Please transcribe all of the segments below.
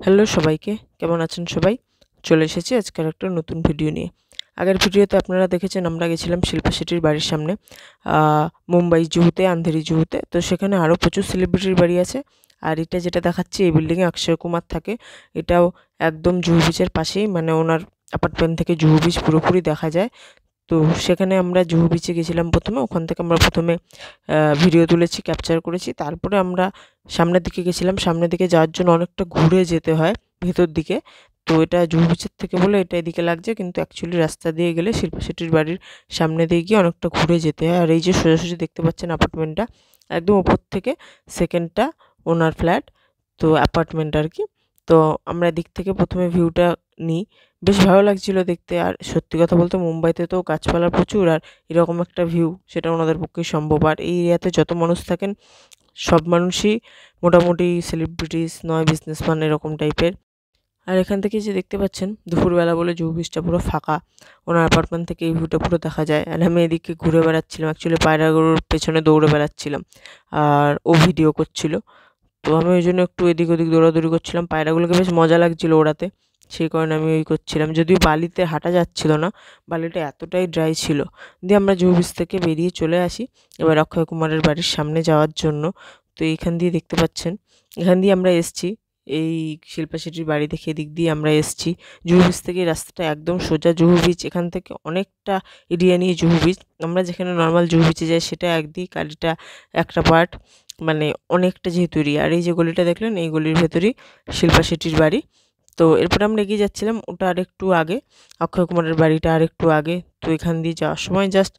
Hello সবাইকে, কেমন আছেন সবাই? চলে এসেছি আজকের একটা নতুন ভিডিও নিয়ে। আগের ভিডিওতে আপনারা দেখেছেন আমরা গেছিলাম শিল্পা শেঠির বাড়ির সামনে, আ মুম্বাই জুহুতে, আন্ধেরি জুহুতে। তো সেখানে আরও প্রচুর সেলিব্রিটির বাড়ি আছে। আর এটা যেটা দেখাচ্ছি এই বিল্ডিংয়ে অক্ষয় কুমার থাকে। এটাও একদম জুহু বিচের পাশেই, মানে ওনার অ্যাপার্টমেন্ট থেকে জুহু বিচ পুরোপুরি দেখা যায়। তো সেখানে আমরা জুহু বিচে গেছিলাম ১ম এ। ওখান থেকে আমরা ১ম এ ভিডিও তুলেছি, ক্যাপচার করেছি। তারপরে আমরা সামনের দিকে গেছিলাম। সামনের দিকে যাওয়ার জন্য অনেকটা ঘুরে যেতে হয় ভেতর দিকে। তো এটা জুহু বিচের থেকে বলে এটা এদিকে লাগছে, কিন্তু অ্যাকচুয়ালি রাস্তা দিয়ে গেলে শিল্পা শেঠির বাড়ির সামনে দিয়ে গিয়ে অনেকটা ঘুরে যেতে হয়। আর এই যে সোজাসুজি দেখতে পাচ্ছেন অ্যাপার্টমেন্টটা, একদম উপর থেকে 2nd টা ওনার ফ্ল্যাট। তো অ্যাপার্টমেন্ট আরকি। তো আমরা এদিক থেকে ১ম এ ভিউটা নিই। বেশ ভালো লাগছিল দেখতে। আর সত্যি কথা বলতে মুম্বাইতে তো গাছপালা প্রচুর, আর এরকম একটা ভিউ সেটা ওনাদের পক্ষেই সম্ভব। আর এই এরিয়াতে যত মানুষ থাকেন সব মানুষই মোটামুটি সেলিব্রিটিস নয় বিজনেসম্যান এরকম টাইপের। আর এখান থেকে যে দেখতে পাচ্ছেন দুপুরবেলা বলে জুহু বিচটা পুরো ফাঁকা। ওনার অ্যাপার্টমেন্ট থেকে এই ভিউটা পুরো দেখা যায়। আর আমি এদিকে ঘুরে বেড়াচ্ছিলাম, অ্যাকচুয়ালি পায়রা গরুর পেছনে দৌড়ে বেড়াচ্ছিলাম। আর ও ভিডিও করছিল। তো আমি ওইজন্য একটু এদিক ওদিক দৌড়াদৌড়ি করছিলাম। পায়রাগুলোকে বেশ মজা লাগছিল ওড়াতে। সেই কারণে আমি ওই করছিলাম। যদিও বালিতে হাঁটা যাচ্ছিল না। বালিটা এতটাই ড্রাই ছিল। দিয়ে আমরা জুহু বিচ থেকে বেরিয়ে চলে আসি এবার অক্ষয় কুমারের বাড়ির সামনে যাওয়ার জন্য। তো এইখান দিয়ে দেখতে পাচ্ছেন, এখান দিয়ে আমরা এসছি। এই শিল্পা শেঠির বাড়ি দেখে এদিক দিয়ে আমরা এসছি। জুহু বিচ থেকে এই রাস্তাটা একদম সোজা জুহু বিচ। এখান থেকে অনেকটা এরিয়া নিয়ে জুহু বিচ। আমরা যেখানে নরমাল জুহু বিচে যাই সেটা একদিক, আর এটা একটা পার্ট। মানে অনেকটা যেহেতু এরিয়া। আর এই যে গলিটা দেখলেন এই গলির ভেতরেই শিল্পা শেঠির বাড়ি। তো এরপরে আমরা এগিয়ে যাচ্ছিলাম, ওটা আরেকটু আগে, অক্ষয় কুমারের বাড়িটা আরেকটু আগে। তো এখান দিয়ে যাওয়ার সময় জাস্ট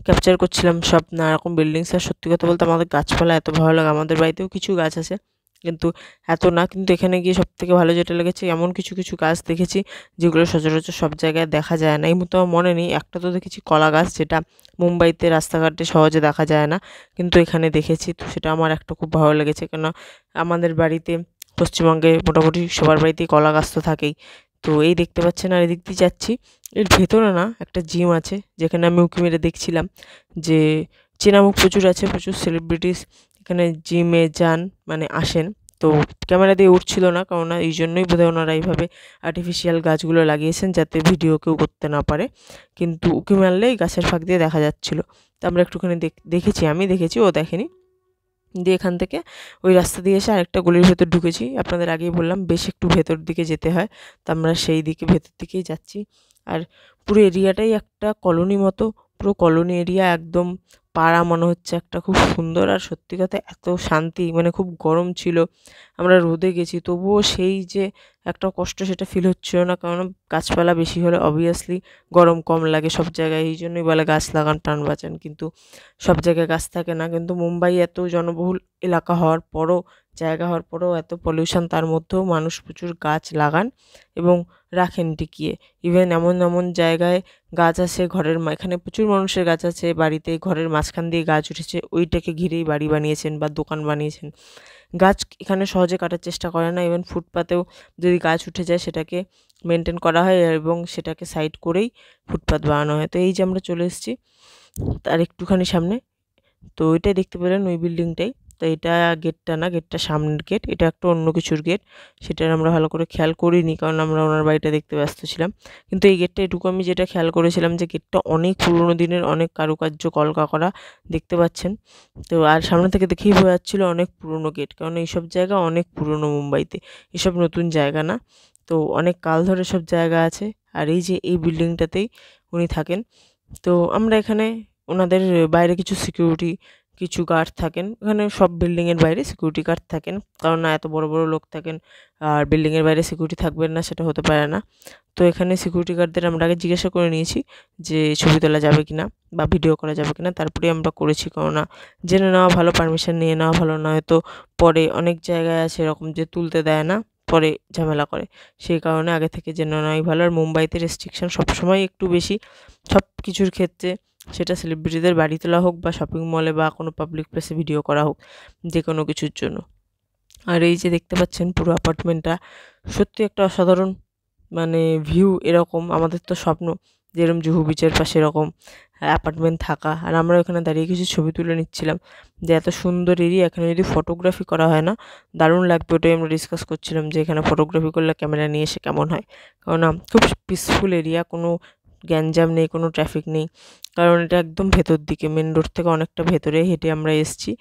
ক্যাপচার করছিলাম সব নানা রকম বিল্ডিংস। আর সত্যি কথা বলতে আমাদের গাছপালা এত ভালো লাগে। আমাদের বাড়িতেও কিছু গাছ আছে, কিন্তু এত না। কিন্তু এখানে গিয়ে সবথেকে ভালো যেটা লেগেছে, এমন কিছু কিছু গাছ দেখেছি যেগুলো সচরাচর সব জায়গায় দেখা যায় না। এই মুহূর্তে আমার মনে নেই। একটা তো দেখেছি কলা গাছ, যেটা মুম্বাইতে রাস্তাঘাটে সহজে দেখা যায় না, কিন্তু এখানে দেখেছি। তো সেটা আমার একটা খুব ভালো লেগেছে, কেননা আমাদের বাড়িতে, পশ্চিমবঙ্গে মোটামুটি সবার বাড়িতেই কলা গাছ তো থাকেই। তো এই দেখতে পাচ্ছেন, আর এদিক দিয়ে যাচ্ছি। এর ভেতরে না একটা জিম আছে, যেখানে আমি উঁকি মেরে দেখছিলাম যে চেনা মুখ প্রচুর আছে, প্রচুর সেলিব্রিটিস এখানে জিমে যান, মানে আসেন। তো ক্যামেরা দিয়ে উঠছিল না, কেননা এই জন্যই বোধহয় ওনারা এইভাবে আর্টিফিশিয়াল গাছগুলো লাগিয়েছেন, যাতে ভিডিও কেউ করতে না পারে। কিন্তু উঁকি মারলেই গাছের ফাঁক দিয়ে দেখা যাচ্ছিল। তো আমরা একটুখানি দেখেছি, আমি দেখেছি, ও দেখেনি। দিয়ে এখান থেকে ওই রাস্তা দিয়ে এসে আরেকটা গলির ভেতর ঢুকেছি। আপনাদের আগেই বললাম বেশ একটু ভেতর দিকে যেতে হয়। তো আমরা সেই দিকে ভেতর দিকেই যাচ্ছি। আর পুরো এরিয়াটাই একটা কলোনি মতো। পুরো কলোনি এরিয়া, একদম পাড়া মনে হচ্ছে একটা, খুব সুন্দর। আর সত্যি কথা এত শান্তি, মানে খুব গরম ছিল, আমরা রোদে গেছি তবুও সেই যে একটা কষ্ট সেটা ফিল হচ্ছিল না, কারণ গাছপালা বেশি হলে অবভিয়াসলি গরম কম লাগে সব জায়গায়। এই জন্যই বলে গাছ লাগান প্রাণ বাঁচান, কিন্তু সব জায়গায় গাছ থাকে না। কিন্তু মুম্বাই এত জনবহুল এলাকা হওয়ার পরও, জায়গা হওয়ার পরেও এত পলিউশন, তার মধ্যেও মানুষ প্রচুর গাছ লাগান এবং রাখেন টিকিয়ে। ইভেন এমন এমন জায়গায় গাছ আছে ঘরের এখানে প্রচুর মানুষের গাছ আছে বাড়িতে, ঘরের মাঝখান দিয়ে গাছ উঠেছে, ওইটাকে ঘিরেই বাড়ি বানিয়েছেন বা দোকান বানিয়েছেন। গাছ এখানে সহজে কাটার চেষ্টা করে না। ইভেন ফুটপাতেও যদি গাছ উঠে যায় সেটাকে মেনটেন করা হয় এবং সেটাকে সাইড করেই ফুটপাত বানানো হয়। তো এই যে আমরা চলে এসেছি তার একটুখানি সামনে। তো ওইটাই দেখতে পেলেন, ওই বিল্ডিংটাই। তো এটা গেটটা না, গেটটা সামনের গেট, এটা একটা অন্য কিছুর গেট। সেটার আমরা ভালো করে খেয়াল করিনি, কারণ আমরা ওনার বাড়িটা দেখতে ব্যস্ত ছিলাম। কিন্তু এই গেটটা এটুকু আমি যেটা খেয়াল করেছিলাম, যে গেটটা অনেক পুরোনো দিনের, অনেক কারুকার্য কলকা করা, দেখতে পাচ্ছেন। তো আর সামনে থেকে দেখেই বোঝা যাচ্ছিল অনেক পুরোনো গেট, কারণ এইসব জায়গা অনেক পুরোনো মুম্বাইতে, এসব নতুন জায়গা না। তো অনেক কাল ধরে সব জায়গা আছে। আর এই যে এই বিল্ডিংটাতেই উনি থাকেন। তো আমরা এখানে ওনাদের বাইরে কিছু গার্ড থাকেন। এখানে সব বিল্ডিংয়ের বাইরে সিকিউরিটি গার্ড থাকেন। কারণ না, এত বড়, বড় লোক থাকেন। আর বিল্ডিংয়ের বাইরে সিকিউরিটি থাকবেন না সেটা হতে পারে না। তো এখানে সিকিউরিটি গার্ডদের আমরা আগে জিজ্ঞাসা করে নিয়েছি যে ছবি তোলা যাবে কিনা বা ভিডিও করা যাবে কিনা। তারপরেই আমরা করেছি, কেননা জেনে নেওয়া ভালো, পারমিশন নিয়ে নেওয়া ভালো। নয়তো পরে অনেক জায়গায় আছে এরকম যে তুলতে দেয় না, পরে ঝামেলা করে। সেই কারণে আগে থেকে জেনে নেওয়াই ভালো। আর মুম্বাইতে রেস্ট্রিকশন সবসময় একটু বেশি, সব কিছুর ক্ষেত্রে। সেটা সেলিব্রিটিদের বাড়ি তোলা হোক বা শপিং মলে বা কোনো পাবলিক প্লেসে ভিডিও করা হোক, যে কোনো কিছুর জন্য। আর এই যে দেখতে পাচ্ছেন পুরো অ্যাপার্টমেন্টটা সত্যি একটা অসাধারণ, মানে ভিউ এরকম। আমাদের তো স্বপ্ন যে এরকম জুহু বিচের পাশে এরকম অ্যাপার্টমেন্ট থাকা। আর আমরা ওখানে দাঁড়িয়ে কিছু ছবি তুলে নিচ্ছিলাম যে এত সুন্দর এরিয়া, এখানে যদি ফটোগ্রাফি করা হয় না দারুণ লাগবে। ওটাই আমরা ডিসকাস করছিলাম যে এখানে ফটোগ্রাফি করলে ক্যামেরা নিয়ে এসে কেমন হয়। কারণ খুব পিসফুল এরিয়া, কোনো গ্যাঞ্জাম নেই, কোনো ট্রাফিক নেই, কারণ এটা একদম ভেতর দিকে, মেন রোড থেকে অনেকটা ভেতরে হেঁটে আমরা এসেছি।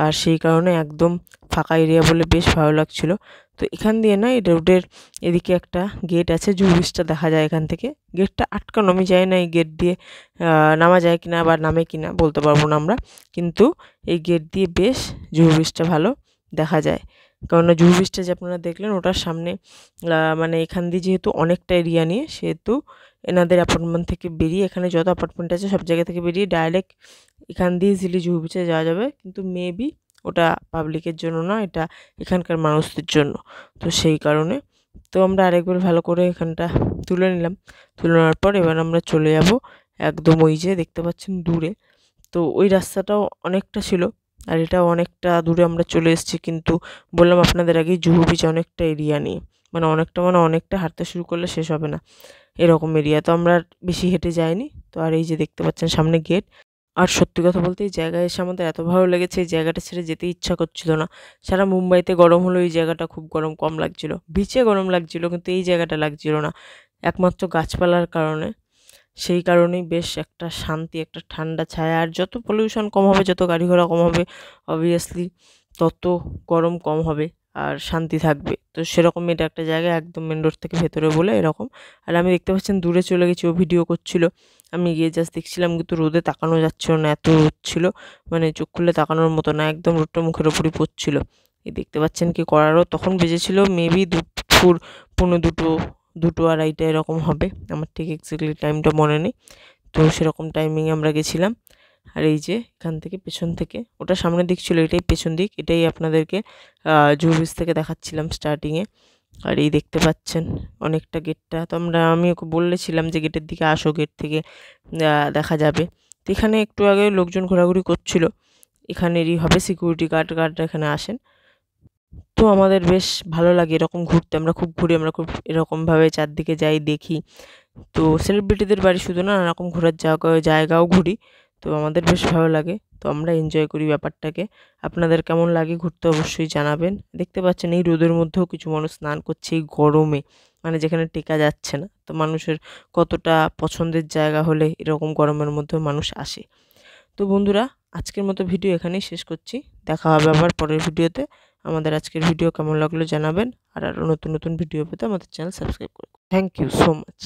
আর সেই কারণে একদম ফাঁকা এরিয়া বলে বেশ ভালো লাগছিল। তো এখান দিয়ে না এই রোডের এদিকে একটা গেট আছে, জুহু বিচটা দেখা যায় এখান থেকে। গেটটা আটকানো, আমি জানি না এই গেট দিয়ে নামা যায় কিনা বা নামে কিনা বলতে পারবো না আমরা, কিন্তু এই গেট দিয়ে বেশ জুহু বিচটা ভালো দেখা যায়। কারণ জুহু বিচটা যে আপনারা দেখলেন ওটার সামনে মানে এখান দিয়ে যেহেতু অনেকটা এরিয়া নিয়ে, সেহেতু এনাদের অ্যাপার্টমেন্ট থেকে বেরিয়ে, এখানে যত অ্যাপার্টমেন্ট আছে সব জায়গা থেকে বেরিয়ে ডাইরেক্ট এখান দিয়ে ইজিলি জুহু বিচে যাওয়া যাবে। কিন্তু মেবি ওটা পাবলিকের জন্য না, এটা এখানকার মানুষদের জন্য। তো সেই কারণে তো আমরা আরেকবার ভালো করে এখানটা তুলে নিলাম। তুলে নেওয়ার পর এবার আমরা চলে যাব একদম ওই যে দেখতে পাচ্ছেন দূরে, তো ওই রাস্তাটাও অনেকটা ছিল আর এটাও অনেকটা দূরে আমরা চলে এসেছি। কিন্তু বললাম আপনাদের আগেই জুহু বিচ অনেকটা এরিয়া নিয়ে, মানে অনেকটা হাঁটতে শুরু করলে শেষ হবে না এরকম এরিয়া। তো আমরা বেশি হেঁটে যাইনি। তো আর এই যে দেখতে পাচ্ছেন সামনে গেট। আর সত্যি কথা বলতে এই জায়গায় এসে আমাদের এত ভালো লেগেছে, এই জায়গাটা ছেড়ে যেতে ইচ্ছা করছিল না। সারা মুম্বাইতে গরম হলেও এই জায়গাটা খুব গরম কম লাগছিল, বিচে গরম লাগছিল কিন্তু এই জায়গাটা লাগছিল না, একমাত্র গাছপালার কারণে। সেই কারণেই বেশ একটা শান্তি, একটা ঠান্ডা ছায়া। আর যত পলিউশন কম হবে, যত গাড়ি ঘোড়া কম হবে, অবভিয়াসলি তত গরম কম হবে আর শান্তি থাকবে। তো সেরকম এটা একটা জায়গা একদম মেন রোড থেকে ভেতরে বলে এরকম। আর আমি দেখতে পাচ্ছেন দূরে চলে গেছি, ও ভিডিও করছিল, আমি গিয়ে জাস্ট দেখছিলাম, কিন্তু রোদে তাকানো যাচ্ছিল না, এত রোদ ছিল, মানে চোখ খুলে তাকানোর মতো না, একদম রোদটা মুখের ওপরই পড়ছিল। এই দেখতে পাচ্ছেন কি করারও, তখন বেজেছিল মেবি দুপুর 1:45, 2-2:30 এরকম হবে, আমার ঠিক এক্স্যাক্টলি টাইমটা মনে নেই। তো সেরকম টাইমিংয়ে আমরা গেছিলাম। আর এই যে এখান থেকে পেছন থেকে, ওটা সামনের দিক ছিল, এটাই পেছন দিক, এটাই আপনাদেরকে জুহু বিচ থেকে দেখাচ্ছিলাম স্টার্টিংয়ে। আর এই দেখতে পাচ্ছেন অনেকটা গেটটা, তো আমি ওকে বলেছিলাম যে গেটের দিকে আসো, গেট থেকে দেখা যাবে। তো এখানে একটু আগে লোকজন ঘোরাঘুরি করছিল, এখানেরই হবে সিকিউরিটি গার্ডরা এখানে আসেন। তো আমাদের বেশ ভালো লাগে এরকম ঘুরতে, আমরা খুব ঘুরি, আমরা খুব এরকমভাবে চারদিকে যাই, দেখি। তো সেলিব্রিটিদের বাড়ি শুধু না, নানারকম ঘোরার জায়গাও ঘুরি। তো আমাদের বেশ ভালো লাগে, তো আমরা এনজয় করি ব্যাপারটাকে। আপনাদের কেমন লাগে ঘুরতে অবশ্যই জানাবেন। দেখতে পাচ্ছেন এই রোদের মধ্যেও কিছু মানুষ স্নান করছে এই গরমে, মানে যেখানে টেকা যাচ্ছে না। তো মানুষের কতটা পছন্দের জায়গা হলে এরকম গরমের মধ্যেও মানুষ আসে। তো বন্ধুরা, আজকের মতো ভিডিও এখানেই শেষ করছি, দেখা হবে আবার পরের ভিডিওতে। আমাদের আজকের ভিডিও কেমন লাগলো জানাবেন, আর আরও নতুন নতুন ভিডিও পেতে আমাদের চ্যানেল সাবস্ক্রাইব করুন। Thank you so much.